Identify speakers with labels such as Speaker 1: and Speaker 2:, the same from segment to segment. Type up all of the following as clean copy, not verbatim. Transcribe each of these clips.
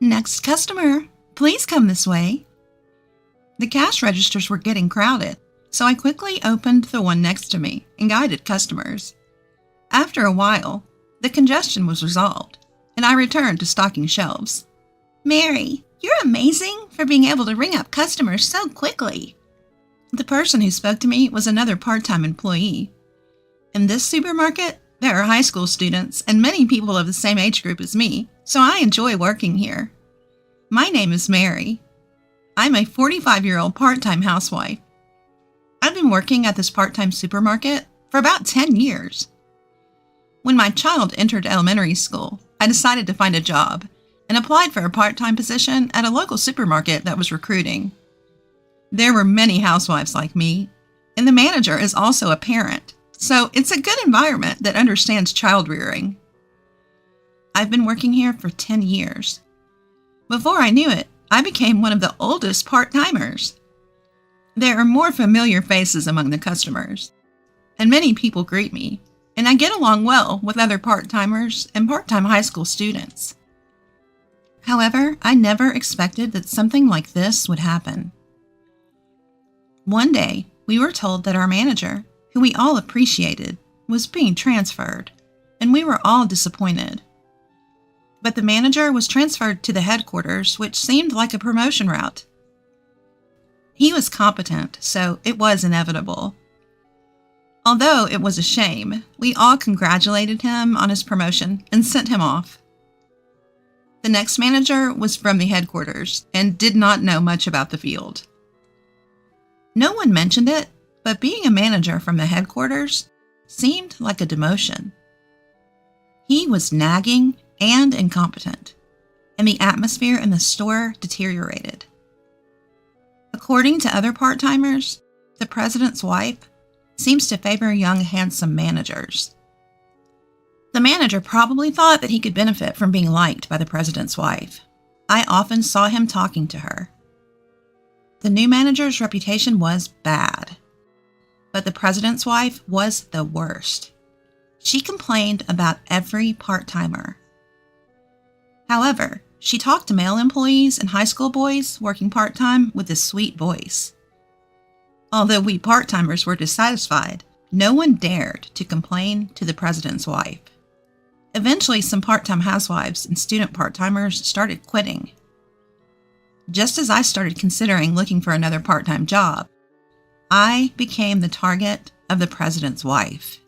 Speaker 1: Next customer, please come this way. The cash registers were getting crowded, so I quickly opened the one next to me and guided customers. After a while, the congestion was resolved, and I returned to stocking shelves. Mary, you're amazing for being able to ring up customers so quickly. The person who spoke to me was another part-time employee. In this supermarket, there are high school students and many people of the same age group as me, so I enjoy working here. My name is Mary. I'm a 45-year-old part-time housewife. I've been working at this part-time supermarket for about 10 years. When my child entered elementary school, I decided to find a job and applied for a part-time position at a local supermarket that was recruiting. There were many housewives like me, and the manager is also a parent, so it's a good environment that understands child rearing. I've been working here for 10 years. Before I knew it, I became one of the oldest part-timers. There are more familiar faces among the customers, and many people greet me, and I get along well with other part-timers and part-time high school students. However, I never expected that something like this would happen. One day, we were told that our manager, who we all appreciated, was being transferred, and we were all disappointed. But the manager was transferred to the headquarters, which seemed like a promotion route. He was competent, so it was inevitable. Although it was a shame, we all congratulated him on his promotion and sent him off. The next manager was from the headquarters and did not know much about the field. No one mentioned it, but being a manager from the headquarters seemed like a demotion. He was nagging and incompetent, and the atmosphere in the store deteriorated. According to other part-timers, the president's wife seems to favor young, handsome managers. The manager probably thought that he could benefit from being liked by the president's wife. I often saw him talking to her. The new manager's reputation was bad, but the president's wife was the worst. She complained about every part-timer. However, she talked to male employees and high school boys working part-time with a sweet voice. Although we part-timers were dissatisfied, no one dared to complain to the president's wife. Eventually, some part-time housewives and student part-timers started quitting. Just as I started considering looking for another part-time job, I became the target of the president's wife.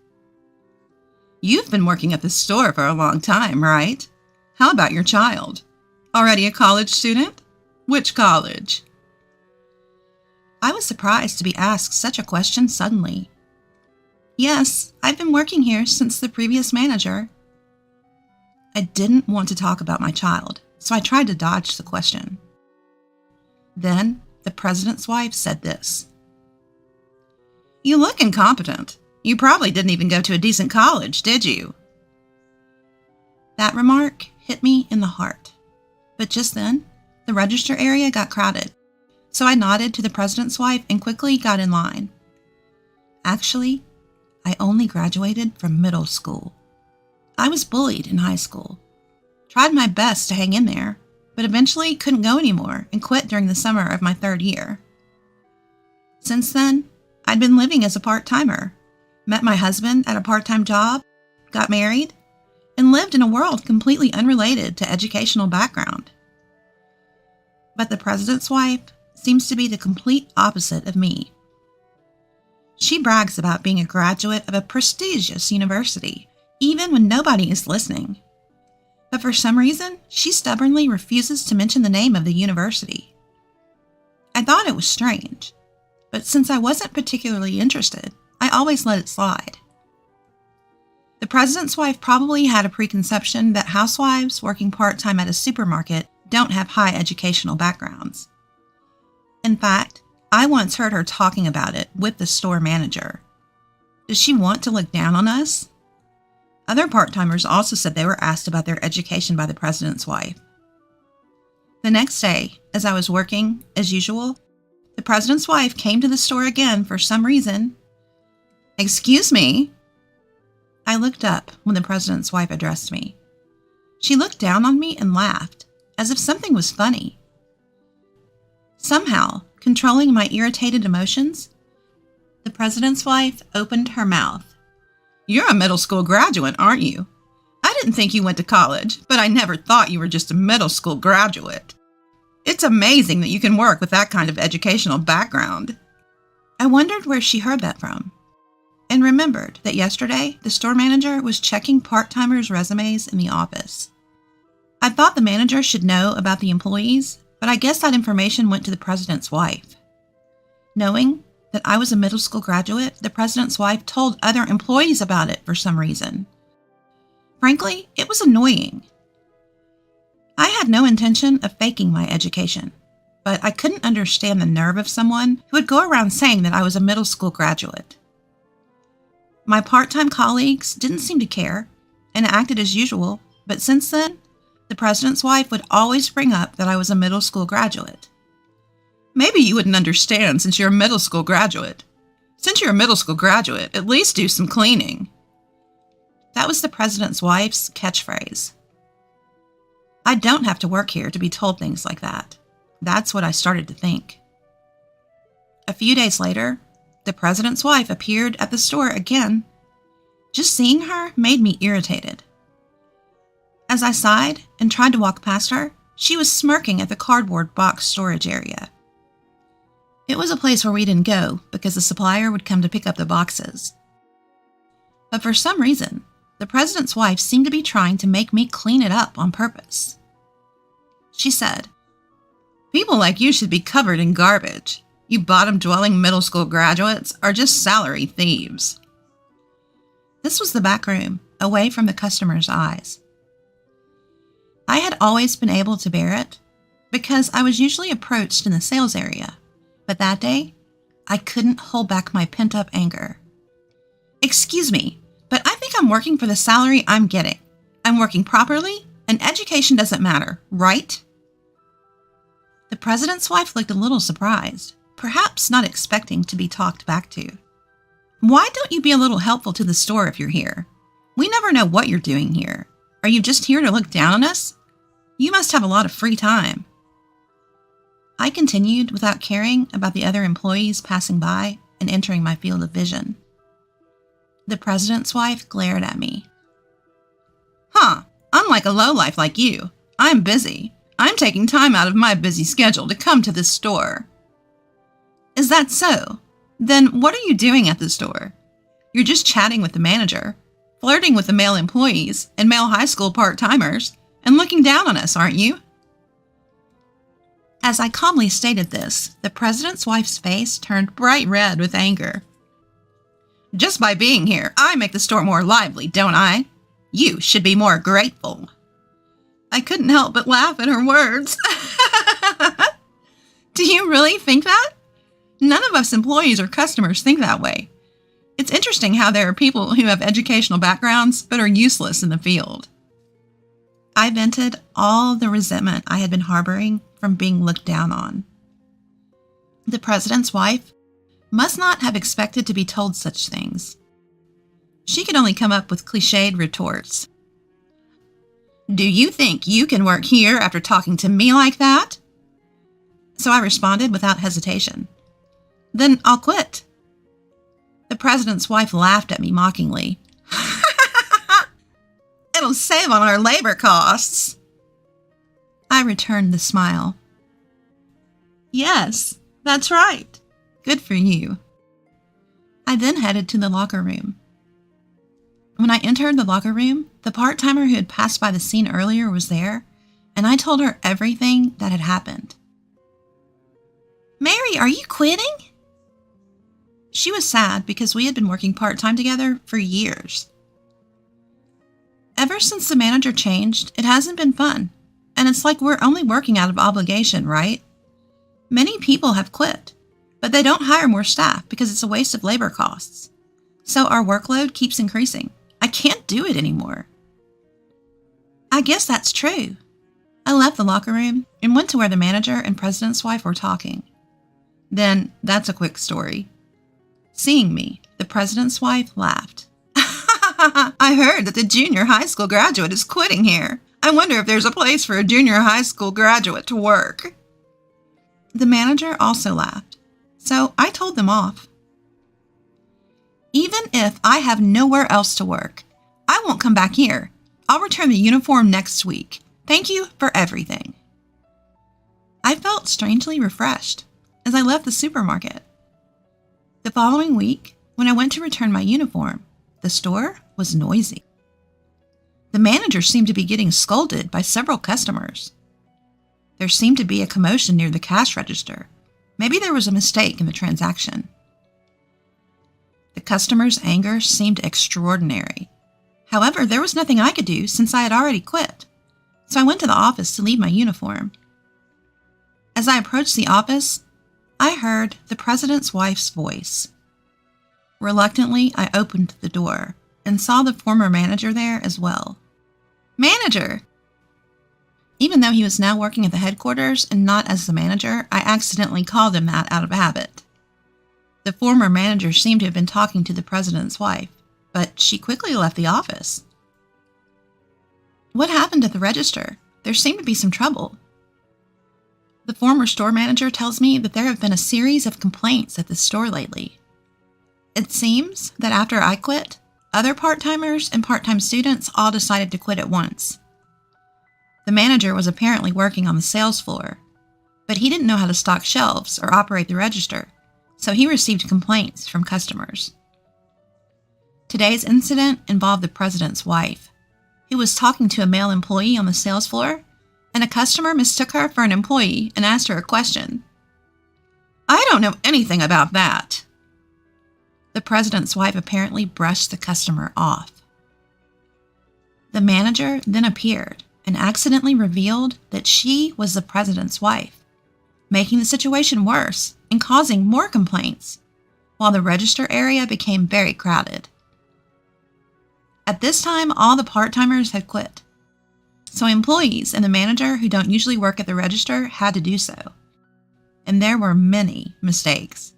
Speaker 1: You've been working at the store for a long time, right? How about your child? Already a college student? Which college? I was surprised to be asked such a question suddenly. Yes, I've been working here since the previous manager. I didn't want to talk about my child, so I tried to dodge the question. Then the president's wife said this. You look incompetent. You probably didn't even go to a decent college, did you? That remark hit me in the heart. But just then, the register area got crowded, so I nodded to the president's wife and quickly got in line. Actually, I only graduated from middle school. I was bullied in high school. Tried my best to hang in there, but eventually couldn't go anymore and quit during the summer of my 3rd year. Since then, I'd been living as a part-timer, met my husband at a part-time job, got married, and lived in a world completely unrelated to educational background. But the president's wife seems to be the complete opposite of me. She brags about being a graduate of a prestigious university, even when nobody is listening. But for some reason, she stubbornly refuses to mention the name of the university. I thought it was strange, but since I wasn't particularly interested, I always let it slide. The president's wife probably had a preconception that housewives working part-time at a supermarket don't have high educational backgrounds. In fact, I once heard her talking about it with the store manager. Does she want to look down on us? Other part-timers also said they were asked about their education by the president's wife. The next day, as I was working, as usual, the president's wife came to the store again for some reason. Excuse me. I looked up when the president's wife addressed me. She looked down on me and laughed, as if something was funny. Somehow, controlling my irritated emotions, the president's wife opened her mouth. "You're a middle school graduate, aren't you? I didn't think you went to college, but I never thought you were just a middle school graduate. It's amazing that you can work with that kind of educational background." I wondered where she heard that from, and remembered that yesterday the store manager was checking part-timers' resumes in the office. I thought the manager should know about the employees, but I guess that information went to the president's wife. Knowing that I was a middle school graduate, the president's wife told other employees about it for some reason. Frankly, it was annoying. I had no intention of faking my education, but I couldn't understand the nerve of someone who would go around saying that I was a middle school graduate. My part-time colleagues didn't seem to care and acted as usual, but since then, the president's wife would always bring up that I was a middle school graduate. "Maybe you wouldn't understand since you're a middle school graduate. Since you're a middle school graduate, at least do some cleaning." That was the president's wife's catchphrase. I don't have to work here to be told things like that. That's what I started to think. A few days later, the president's wife appeared at the store again. Just seeing her made me irritated. As I sighed and tried to walk past her, she was smirking at the cardboard box storage area. It was a place where we didn't go because the supplier would come to pick up the boxes. But for some reason, the president's wife seemed to be trying to make me clean it up on purpose. She said, "People like you should be covered in garbage. You bottom-dwelling middle school graduates are just salary thieves." This was the back room, away from the customer's eyes. I had always been able to bear it because I was usually approached in the sales area, but that day, I couldn't hold back my pent-up anger. "Excuse me, but I think I'm working for the salary I'm getting. I'm working properly, and education doesn't matter, right?" The president's wife looked a little surprised, perhaps not expecting to be talked back to. "Why don't you be a little helpful to the store if you're here? We never know what you're doing here. Are you just here to look down on us? You must have a lot of free time." I continued without caring about the other employees passing by and entering my field of vision. The president's wife glared at me. "Huh, unlike a lowlife like you, I'm busy. I'm taking time out of my busy schedule to come to this store." "Is that so? Then what are you doing at the store? You're just chatting with the manager, flirting with the male employees and male high school part-timers, and looking down on us, aren't you?" As I calmly stated this, the president's wife's face turned bright red with anger. "Just by being here, I make the store more lively, don't I? You should be more grateful." I couldn't help but laugh at her words. Do you really think that? None of us employees or customers think that way. It's interesting how there are people who have educational backgrounds but are useless in the field. I vented all the resentment I had been harboring from being looked down on. The president's wife must not have expected to be told such things. She could only come up with cliched retorts. "Do you think you can work here after talking to me like that?" So I responded without hesitation. "Then I'll quit." The president's wife laughed at me mockingly. "It'll save on our labor costs." I returned the smile. "Yes, that's right. Good for you." I then headed to the locker room. When I entered the locker room, the part-timer who had passed by the scene earlier was there, and I told her everything that had happened. "Mary, are you quitting?" She was sad because we had been working part-time together for years. Ever since the manager changed, it hasn't been fun, and it's like we're only working out of obligation, right? Many people have quit, but they don't hire more staff because it's a waste of labor costs. So our workload keeps increasing. I can't do it anymore. I guess that's true. I left the locker room and went to where the manager and president's wife were talking. Then, that's a quick story. Seeing me, the president's wife laughed. "I heard that the junior high school graduate is quitting here. I wonder if there's a place for a junior high school graduate to work." The manager also laughed, so I told them off. "Even if I have nowhere else to work, I won't come back here. I'll return the uniform next week. Thank you for everything." I felt strangely refreshed as I left the supermarket. The following week, when I went to return my uniform, the store was noisy. The manager seemed to be getting scolded by several customers. There seemed to be a commotion near the cash register. Maybe there was a mistake in the transaction. The customer's anger seemed extraordinary. However, there was nothing I could do since I had already quit, so I went to the office to leave my uniform. As I approached the office, I heard the president's wife's voice. Reluctantly, I opened the door and saw the former manager there as well. "Manager!" Even though he was now working at the headquarters and not as the manager, I accidentally called him that out of habit. The former manager seemed to have been talking to the president's wife, but she quickly left the office. "What happened at the register? There seemed to be some trouble." The former store manager tells me that there have been a series of complaints at the store lately. It seems that after I quit, other part-timers and part-time students all decided to quit at once. The manager was apparently working on the sales floor, but he didn't know how to stock shelves or operate the register, so he received complaints from customers. Today's incident involved the president's wife, who was talking to a male employee on the sales floor, and a customer mistook her for an employee and asked her a question. "I don't know anything about that." The president's wife apparently brushed the customer off. The manager then appeared and accidentally revealed that she was the president's wife, making the situation worse and causing more complaints, while the register area became very crowded. At this time, all the part-timers had quit, so employees and the manager who don't usually work at the register had to do so, and there were many mistakes.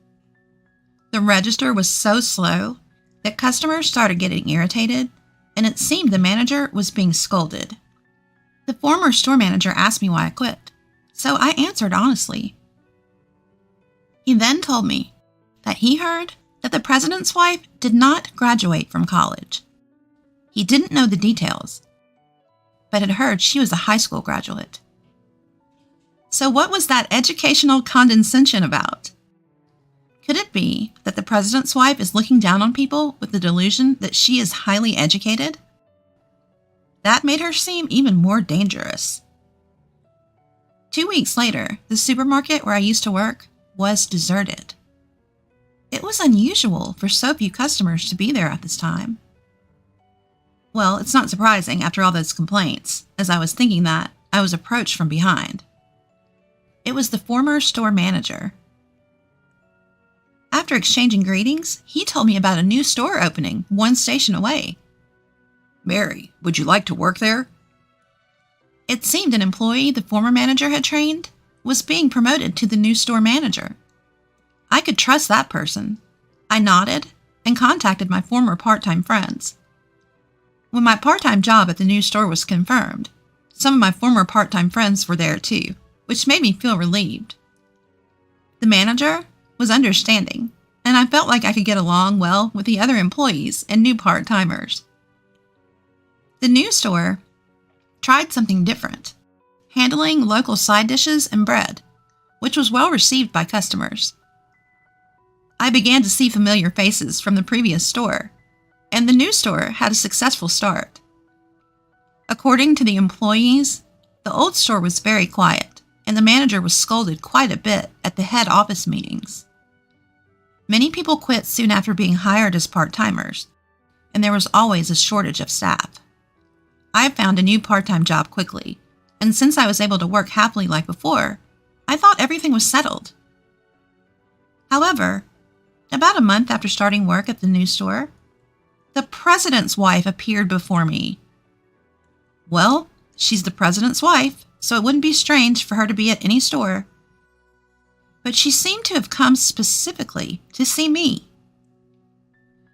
Speaker 1: The register was so slow that customers started getting irritated, and it seemed the manager was being scolded. The former store manager asked me why I quit, so I answered honestly. He then told me that he heard that the president's wife did not graduate from college. He didn't know the details, but had heard she was a high school graduate. So what was that educational condescension about? Could it be that the president's wife is looking down on people with the delusion that she is highly educated? That made her seem even more dangerous. 2 weeks later, the supermarket where I used to work was deserted. It was unusual for so few customers to be there at this time. Well, it's not surprising after all those complaints, as I was thinking that, I was approached from behind. It was the former store manager. After exchanging greetings, he told me about a new store opening 1 station away. "Mary, would you like to work there?" It seemed an employee the former manager had trained was being promoted to the new store manager. I could trust that person. I nodded and contacted my former part-time friends. When my part-time job at the new store was confirmed, some of my former part-time friends were there too, which made me feel relieved. The manager was understanding, and I felt like I could get along well with the other employees and new part-timers. The new store tried something different, handling local side dishes and bread, which was well received by customers. I began to see familiar faces from the previous store, and the new store had a successful start. According to the employees, the old store was very quiet, and the manager was scolded quite a bit at the head office meetings. Many people quit soon after being hired as part-timers, and there was always a shortage of staff. I found a new part-time job quickly, and since I was able to work happily like before, I thought everything was settled. However, about a month after starting work at the new store, the president's wife appeared before me. Well, she's the president's wife, so it wouldn't be strange for her to be at any store. But she seemed to have come specifically to see me.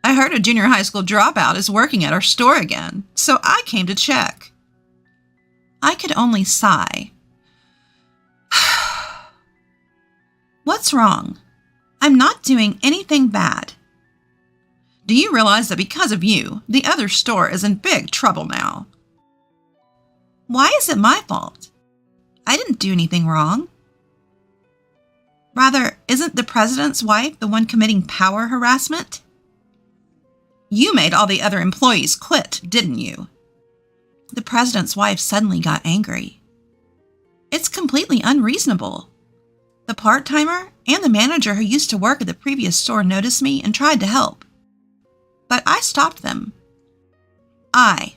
Speaker 1: "I heard a junior high school dropout is working at our store again, so I came to check." I could only sigh. What's wrong? I'm not doing anything bad. Do you realize that because of you, the other store is in big trouble now? Why is it my fault? I didn't do anything wrong. Rather, isn't the president's wife the one committing power harassment? You made all the other employees quit, didn't you? The president's wife suddenly got angry. It's completely unreasonable. The part-timer and the manager who used to work at the previous store noticed me and tried to help. But I stopped them. I,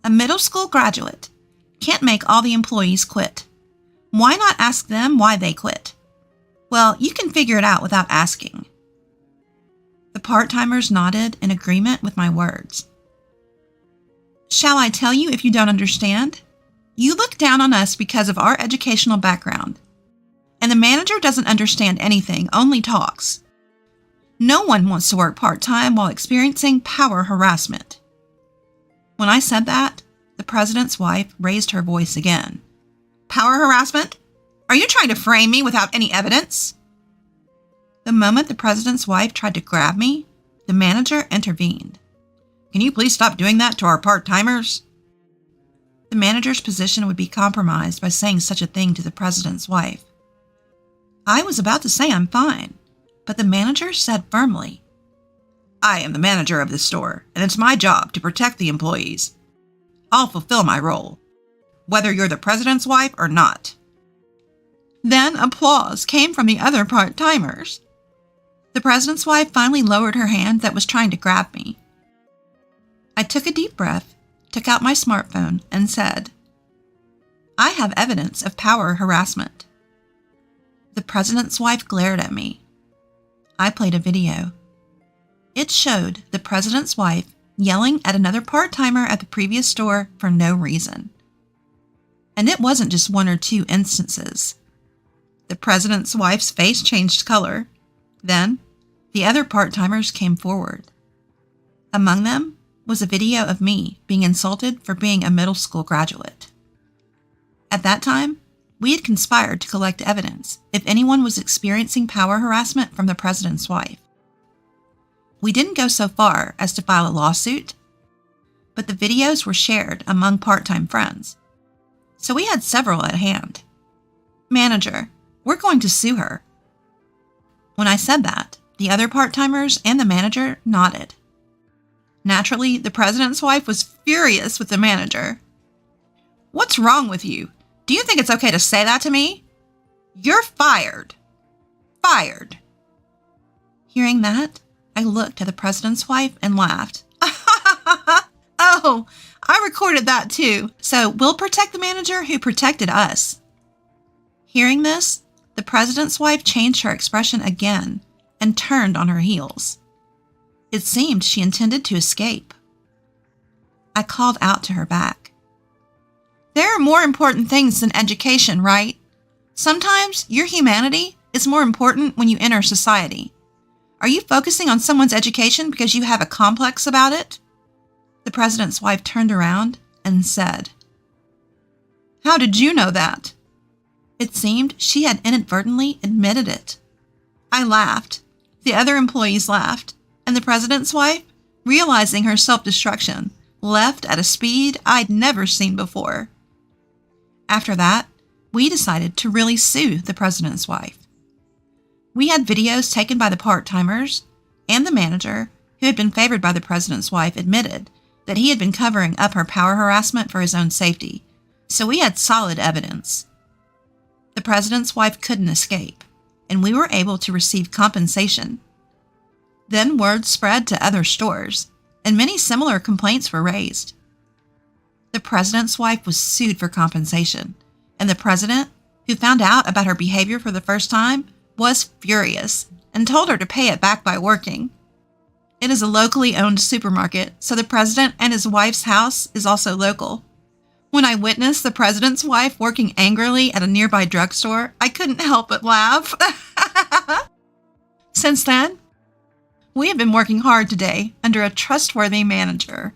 Speaker 1: a middle school graduate, can't make all the employees quit. Why not ask them why they quit? Well, you can figure it out without asking. The part-timers nodded in agreement with my words. Shall I tell you if you don't understand? You look down on us because of our educational background. And the manager doesn't understand anything, only talks. No one wants to work part-time while experiencing power harassment. When I said that, the president's wife raised her voice again. Power harassment? Are you trying to frame me without any evidence? The moment the president's wife tried to grab me, the manager intervened. Can you please stop doing that to our part-timers? The manager's position would be compromised by saying such a thing to the president's wife. I was about to say I'm fine, but the manager said firmly, I am the manager of this store, and it's my job to protect the employees. I'll fulfill my role, whether you're the president's wife or not. Then applause came from the other part-timers. The president's wife finally lowered her hand that was trying to grab me. I took a deep breath, took out my smartphone, and said, I have evidence of power harassment. The president's wife glared at me. I played a video. It showed the president's wife yelling at another part-timer at the previous store for no reason. And it wasn't just one or two instances. The president's wife's face changed color. Then, the other part-timers came forward. Among them was a video of me being insulted for being a middle school graduate. At that time, we had conspired to collect evidence if anyone was experiencing power harassment from the president's wife. We didn't go so far as to file a lawsuit, but the videos were shared among part-time friends, so we had several at hand. Manager, we're going to sue her. When I said that, the other part-timers and the manager nodded. Naturally, the president's wife was furious with the manager. What's wrong with you? Do you think it's okay to say that to me? You're fired. Fired. Hearing that, I looked at the president's wife and laughed. Oh, I recorded that too, so we'll protect the manager who protected us. Hearing this, the president's wife changed her expression again and turned on her heels. It seemed she intended to escape. I called out to her back. There are more important things than education, right? Sometimes your humanity is more important when you enter society. Are you focusing on someone's education because you have a complex about it? The president's wife turned around and said, How did you know that? It seemed she had inadvertently admitted it. I laughed. The other employees laughed. And the president's wife, realizing her self-destruction, left at a speed I'd never seen before. After that, we decided to really sue the president's wife. We had videos taken by the part-timers, and the manager, who had been favored by the president's wife, admitted that he had been covering up her power harassment for his own safety, so we had solid evidence. The president's wife couldn't escape, and we were able to receive compensation. Then word spread to other stores, and many similar complaints were raised. The president's wife was sued for compensation, and the president, who found out about her behavior for the first time, was furious and told her to pay it back by working. It is a locally owned supermarket, so the president and his wife's house is also local. When I witnessed the president's wife working angrily at a nearby drugstore, I couldn't help but laugh. Since then, we have been working hard today under a trustworthy manager.